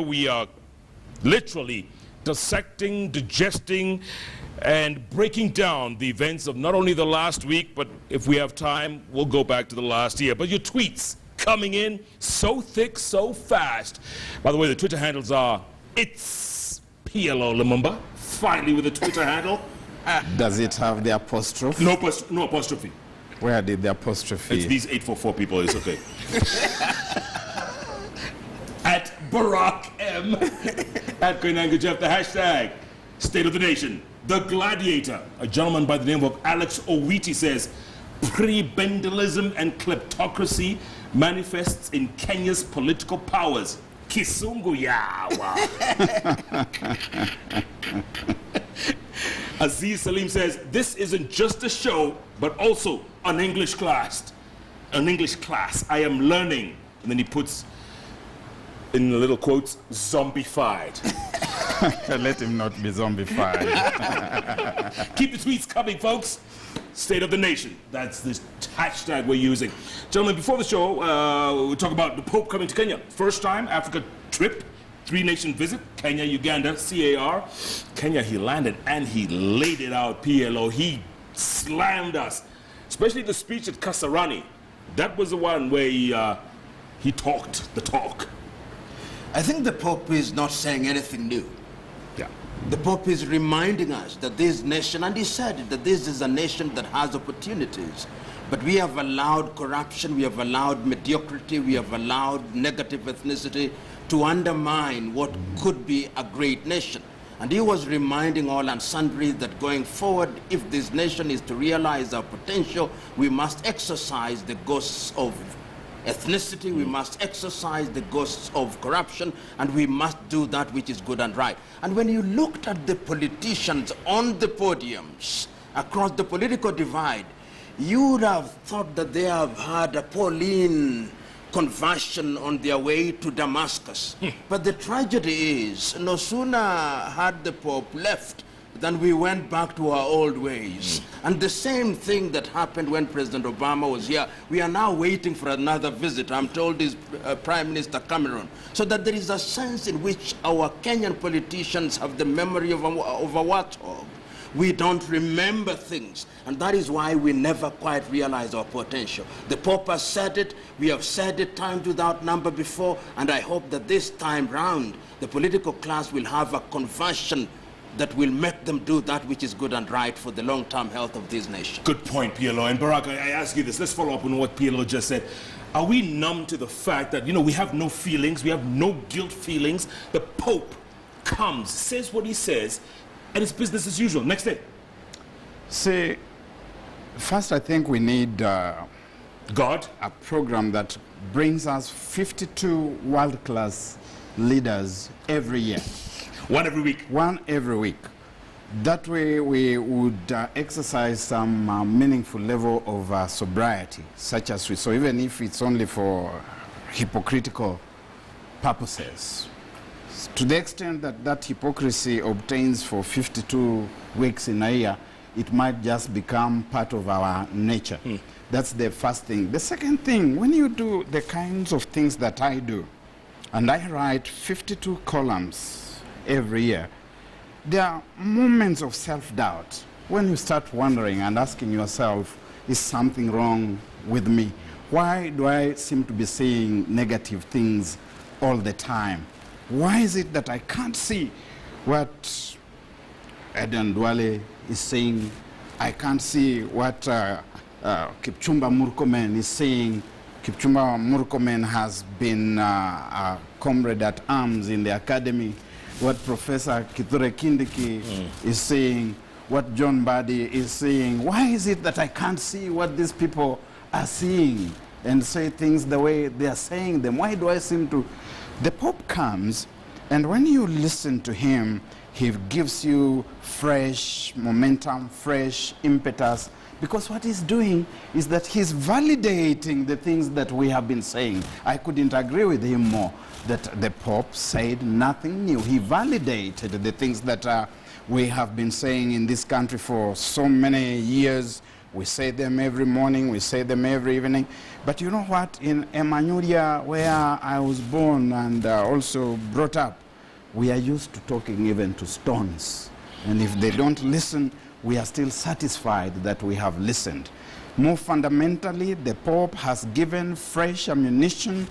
We are literally dissecting, digesting, and breaking down the events of not only the last week, but if we have time, we'll go back to the last year. But your tweets coming in so thick, so fast. By the way, the Twitter handles are, it's PLO Lumumba, finally with a Twitter handle. Does it have the apostrophe? No apostrophe. Where did the apostrophe? It's these 844 people, it's okay. At Barrack M, at Koinange Jeff, the hashtag State of the Nation, the Gladiator. A gentleman by the name of Alex Owiti says, prebendalism and kleptocracy manifests in Kenya's political powers. Kisungu yawa. Aziz Salim says, this isn't just a show, but also an English class. An English class. I am learning. And then he puts in the little quotes, zombified. Let him not be zombified. Keep the tweets coming, folks. State of the Nation. That's the hashtag we're using. Gentlemen, before the show, we'll talk about the Pope coming to Kenya. First time Africa trip, 3-nation visit, Kenya, Uganda, CAR. Kenya, he landed and he laid it out, PLO. He slammed us, especially the speech at Kasarani. That was the one where he talked the talk. I think the Pope is not saying anything new. Yeah. The Pope is reminding us that this nation, and he said it, that this is a nation that has opportunities. But we have allowed corruption, we have allowed mediocrity, we have allowed negative ethnicity to undermine what could be a great nation. And he was reminding all and sundry that going forward, if this nation is to realize our potential, we must exercise the ghosts of ethnicity, we must exercise the ghosts of corruption, and we must do that which is good and right. And when you looked at the politicians on the podiums across the political divide, you would have thought that they have had a Pauline conversion on their way to Damascus. But the tragedy is, no sooner had the Pope left than we went back to our old ways. And the same thing that happened when President Obama was here, we are now waiting for another visit. I'm told is Prime Minister Cameron. So that there is a sense in which our Kenyan politicians have the memory of a warthog. We don't remember things, and that is why we never quite realize our potential. The Pope has said it, we have said it times without number before, and I hope that this time round, the political class will have a conversion that will make them do that which is good and right for the long-term health of this nation. Good point, PLO. And Barrack, I ask you this. Let's follow up on what PLO just said. Are we numb to the fact that, we have no feelings, we have no guilt feelings? The Pope comes, says what he says, and it's business as usual. Next day. See, first I think we need God? A program that brings us 52 world-class leaders every year. One every week. One every week. That way we would exercise some meaningful level of sobriety, such as we saw, even if it's only for hypocritical purposes. To the extent that that hypocrisy obtains for 52 weeks in a year, it might just become part of our nature. That's the first thing. The second thing, when you do the kinds of things that I do, and I write 52 columns every year, there are moments of self-doubt when you start wondering and asking yourself, is something wrong with me? Why do I seem to be saying negative things all the time? Why is it that I can't see what Eden Dwale is saying? I can't see what Kipchumba Murkomen is saying. Kipchumba Murkomen has been a comrade at arms in the academy. What Professor Kithure Kindiki is saying, what John Badi is saying. Why is it that I can't see what these people are seeing and say things the way they are saying them? Why do I seem to? The Pope comes, and when you listen to him, he gives you fresh momentum, fresh impetus, because what he's doing is that he's validating the things that we have been saying. I couldn't agree with him more that the Pope said nothing new. He validated the things that we have been saying in this country for so many years, We say them every morning, we say them every evening. But you know what? In Emmanuel, where I was born and also brought up, we are used to talking even to stones. And if they don't listen, we are still satisfied that we have listened. More fundamentally, the Pope has given fresh ammunition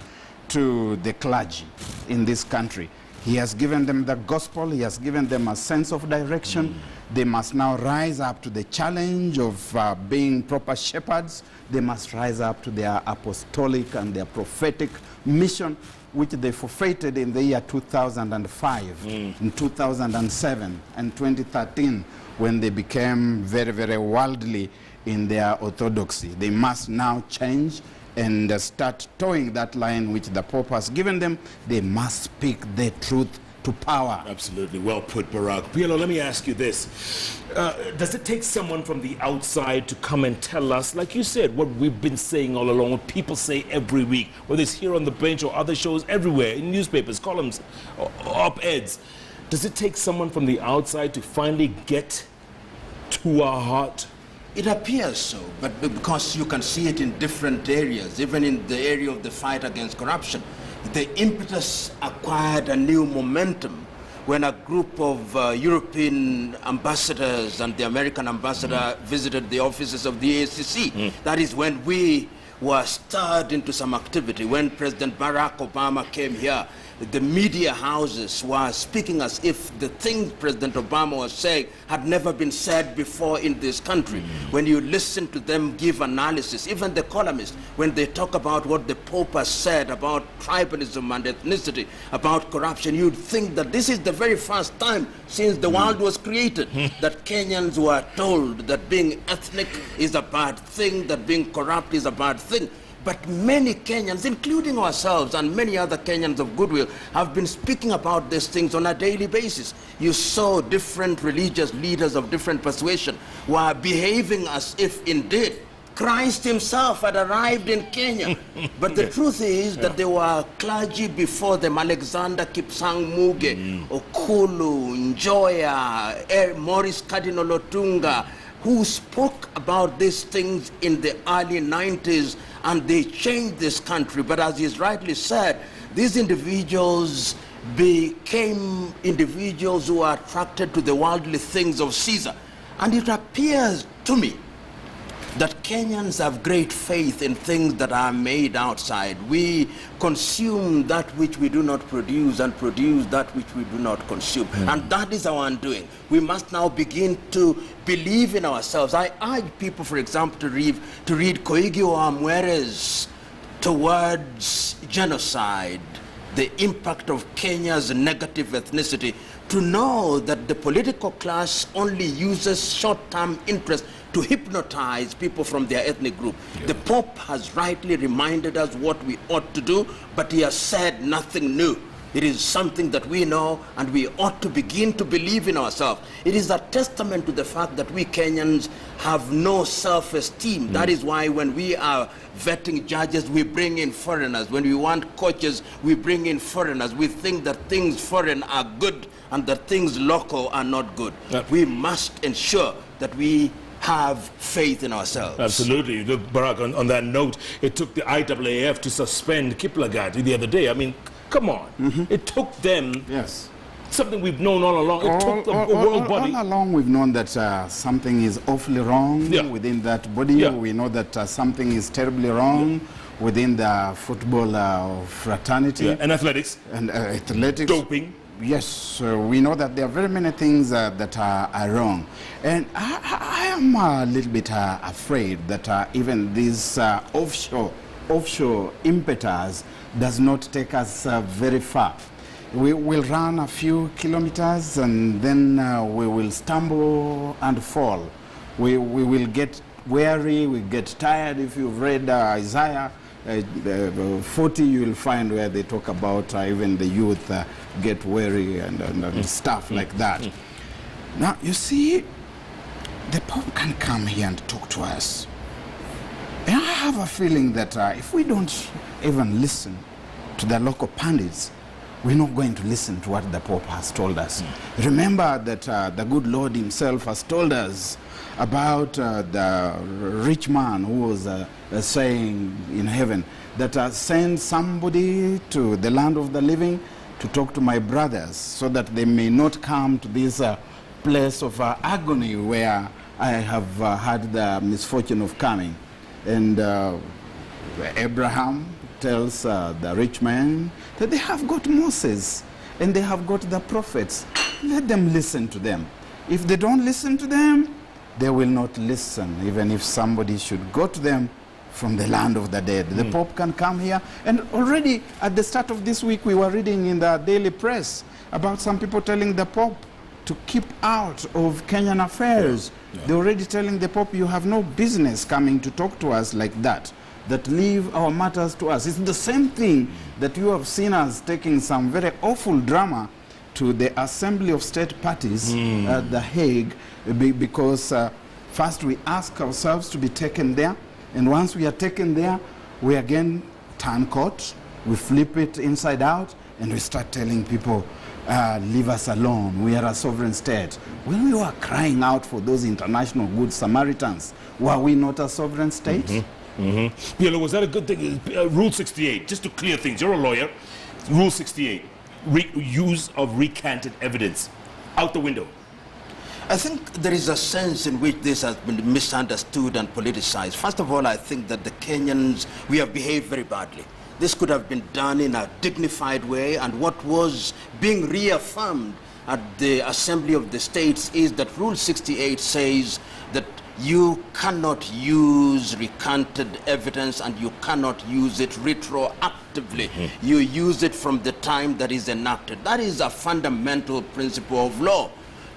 to the clergy in this country. He has given them the gospel. He has given them a sense of direction. They must now rise up to the challenge of being proper shepherds. They must rise up to their apostolic and their prophetic mission, which they forfeited in the year 2005, in 2007, and 2013, when they became very, very worldly in their orthodoxy. They must now change and start towing that line which the Pope has given them. They must speak the truth to power. Absolutely. Well put, Barrack. PLO, let me ask you this. Does it take someone from the outside to come and tell us, like you said, what we've been saying all along, what people say every week, whether it's here on the bench or other shows everywhere, in newspapers, columns, op-eds? Does it take someone from the outside to finally get to our heart? It appears so, but because you can see it in different areas, even in the area of the fight against corruption. The impetus acquired a new momentum when a group of European ambassadors and the American ambassador visited the offices of the ACC. That is when we were stirred into some activity. When President Barack Obama came here, the media houses were speaking as if the things President Obama was saying had never been said before in this country. When you listen to them give analysis, even the columnists, when they talk about what the Pope has said about tribalism and ethnicity, about corruption, you'd think that this is the very first time since the world was created that Kenyans were told that being ethnic is a bad thing, that being corrupt is a bad thing. But many Kenyans, including ourselves and many other Kenyans of goodwill, have been speaking about these things on a daily basis. You saw different religious leaders of different persuasion were behaving as if indeed Christ himself had arrived in Kenya. But the truth is that there were clergy before them, Alexander Kipsang Muge, Okulu, Njoya, Maurice Cardinal Otunga, who spoke about these things in the early 90s, and they changed this country. But as is rightly said, these individuals became individuals who are attracted to the worldly things of Caesar. And it appears to me that Kenyans have great faith in things that are made outside. We consume that which we do not produce and produce that which we do not consume. And that is our undoing. We must now begin to believe in ourselves. I urge people, for example, to read Koigi Wamwere's Towards Genocide, the impact of Kenya's negative ethnicity, to know that the political class only uses short-term interest to hypnotize people from their ethnic group. The Pope has rightly reminded us what we ought to do, but he has said nothing new. It is something that we know, and we ought to begin to believe in ourselves. It is a testament to the fact that we Kenyans have no self-esteem. That is why when we are vetting judges, we bring in foreigners. When we want coaches, we bring in foreigners. We think that things foreign are good and that things local are not good. We must ensure that we have faith in ourselves. Absolutely. Look, Barrack, on that note, it took the IAAF to suspend Kiplagat the other day. I mean, come on. It took them something we've known all along. It took the world body. All along we've known that something is awfully wrong within that body. We know that something is terribly wrong within the football fraternity. And athletics. And athletics. Doping. Yes, we know that there are very many things that are wrong. And I am a little bit afraid that even this offshore impetus does not take us very far. We will run a few kilometers and then we will stumble and fall. We will get weary, we get tired. If you've read Isaiah 40, you will find where they talk about even the youth get weary and stuff like that. Now, you see, the Pope can come here and talk to us. And I have a feeling that if we don't even listen to the local pundits, we're not going to listen to what the Pope has told us. Remember that the good Lord himself has told us about the rich man who was saying in heaven that send somebody to the land of the living to talk to my brothers so that they may not come to this place of agony where I have had the misfortune of coming. And Abraham tells the rich man that they have got Moses and they have got the prophets. Let them listen to them. If they don't listen to them, they will not listen, even if somebody should go to them from the land of the dead. The Pope can come here. And already at the start of this week, we were reading in the daily press about some people telling the Pope to keep out of Kenyan affairs. They're already telling the Pope, you have no business coming to talk to us like that, that leave our matters to us. It's the same thing that you have seen us taking some very awful drama to the Assembly of State Parties at The Hague, because first we ask ourselves to be taken there, and once we are taken there, we again turn court, we flip it inside out, and we start telling people, leave us alone, we are a sovereign state. When we were crying out for those international good Samaritans, were we not a sovereign state? PLO, was that a good thing? Rule 68, just to clear things, you're a lawyer. Rule 68, use of recanted evidence, out the window. I think there is a sense in which this has been misunderstood and politicized. First of all, I think that the Kenyans, we have behaved very badly. This could have been done in a dignified way, and what was being reaffirmed at the Assembly of the States is that Rule 68 says that you cannot use recanted evidence and you cannot use it retroactively. You use it from the time that is enacted. That is a fundamental principle of law.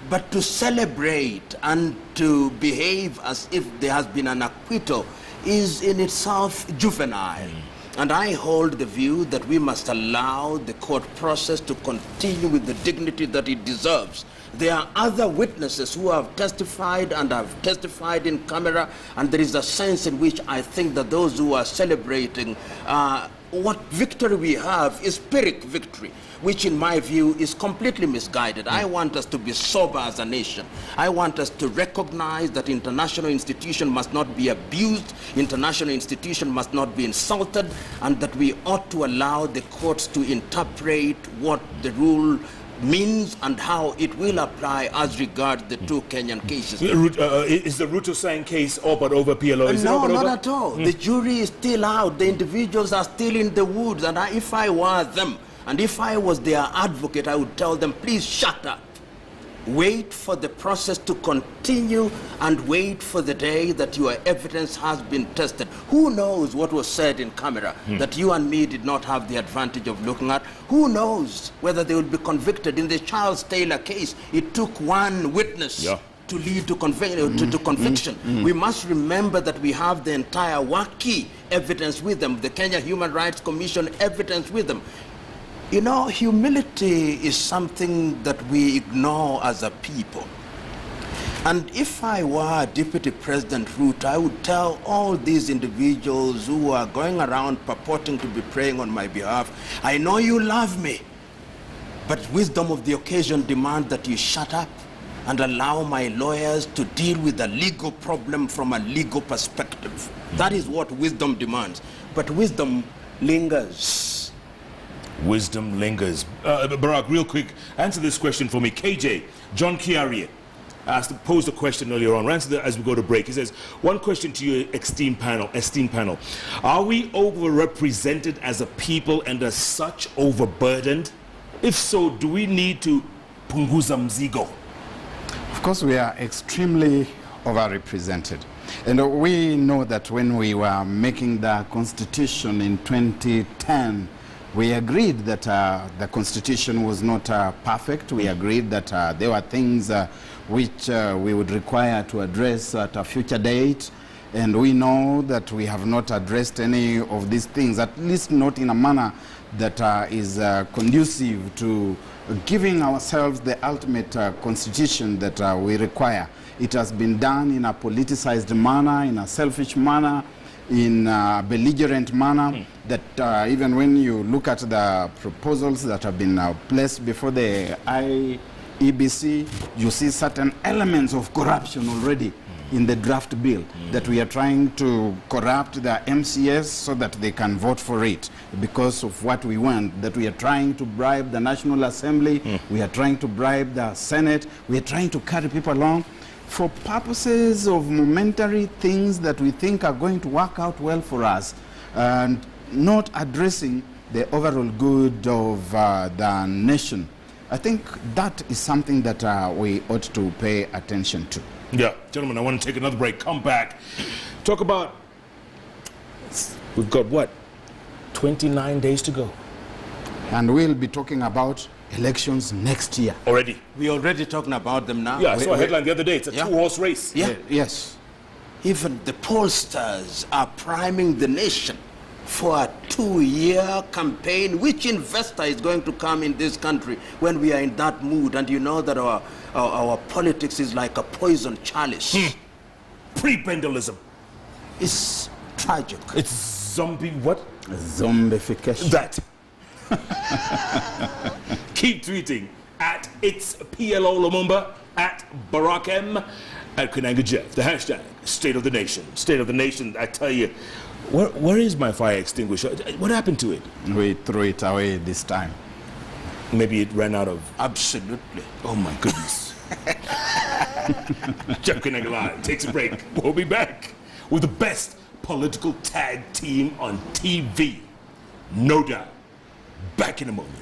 But to celebrate and to behave as if there has been an acquittal is in itself juvenile. And I hold the view that we must allow the court process to continue with the dignity that it deserves. There are other witnesses who have testified and have testified in camera, and there is a sense in which I think that those who are celebrating what victory we have is Pyrrhic victory, which in my view is completely misguided. I want us to be sober as a nation. I want us to recognize that international institution must not be abused, international institution must not be insulted, and that we ought to allow the courts to interpret what the rule means and how it will apply as regards the two Kenyan cases. Is the Ruto Sang case all but over, PLO? Is No, it all but not over? at all. The jury is still out. The individuals are still in the woods. And if I were them, and if I was their advocate, I would tell them, please shut up. Wait for the process to continue and wait for the day that your evidence has been tested. Who knows what was said in camera that you and me did not have the advantage of looking at? Who knows whether they will be convicted? In the Charles Taylor case, it took one witness to lead to, conviction. We must remember that we have the entire WACI evidence with them, the Kenya Human Rights Commission evidence with them. You know, humility is something that we ignore as a people. And if I were Deputy President Ruto, I would tell all these individuals who are going around purporting to be praying on my behalf, I know you love me, but wisdom of the occasion demands that you shut up and allow my lawyers to deal with the legal problem from a legal perspective. That is what wisdom demands. But wisdom lingers. Wisdom lingers. Barrack, real quick, answer this question for me. KJ, John Kiarie, posed a question earlier on. Answer that as we go to break. He says, one question to your esteemed panel. Are we overrepresented as a people and as such overburdened? If so, do we need to punguza mzigo? Of course, we are extremely overrepresented. And we know that when we were making the Constitution in 2010, we agreed that the Constitution was not perfect. We agreed that there were things which we would require to address at a future date. And we know that we have not addressed any of these things, at least not in a manner that is conducive to giving ourselves the ultimate Constitution that we require. It has been done in a politicized manner, in a selfish manner, in a belligerent manner, that even when you look at the proposals that have been placed before the IEBC, you see certain elements of corruption already. in the draft bill, that we are trying to corrupt the MCS so that they can vote for it because of what we want, that we are trying to bribe the National Assembly, we are trying to bribe the Senate, we are trying to carry people along for purposes of momentary things that we think are going to work out well for us, and not addressing the overall good of the nation. I think that is something that we ought to pay attention to. Yeah, gentlemen, I want to take another break. Come back. Talk about, we've got what, 29 days to go. And we'll be talking about elections next year. Already? We're already talking about them now. Yeah, I saw a headline the other day. It's a two-horse race. Yeah. Yes. Even the pollsters are priming the nation for a 2-year campaign. Which investor is going to come in this country when we are in that mood? And you know that our politics is like a poison chalice. Pre-pendulism. It's tragic. It's zombie what? Zombification. That. Keep tweeting at it's PLO Lumumba, at Barrack M, at Koinange Jeff. The hashtag State of the Nation. State of the Nation. I tell you, where is my fire extinguisher? What happened to it? We threw it away this time. Maybe it ran out of. Absolutely. Oh my goodness. Jeff Koinange Live takes a break. We'll be back with the best political tag team on TV. No doubt. Back in a moment.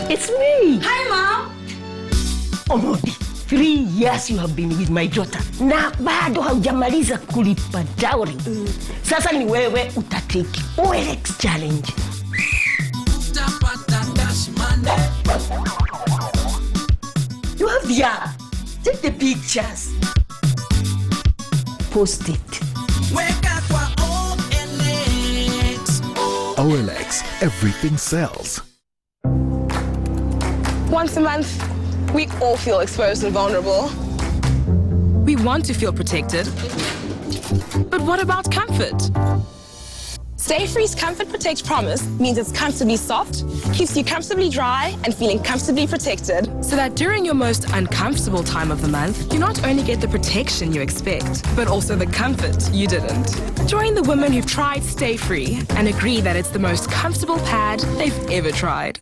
It's me. Hi, Mom. Omodi, 3 years you have been with my daughter na bado haujamaliza kulipa dowry. Sasa ni wewe utateki OLX challenge. You have the app. Take the pictures. Post it. OLX, everything sells. Once a month, we all feel exposed and vulnerable. We want to feel protected. But what about comfort? Stay Free's Comfort Protect Promise means it's comfortably soft, keeps you comfortably dry, and feeling comfortably protected. So that during your most uncomfortable time of the month, you not only get the protection you expect, but also the comfort you didn't. Join the women who've tried Stay Free and agree that it's the most comfortable pad they've ever tried.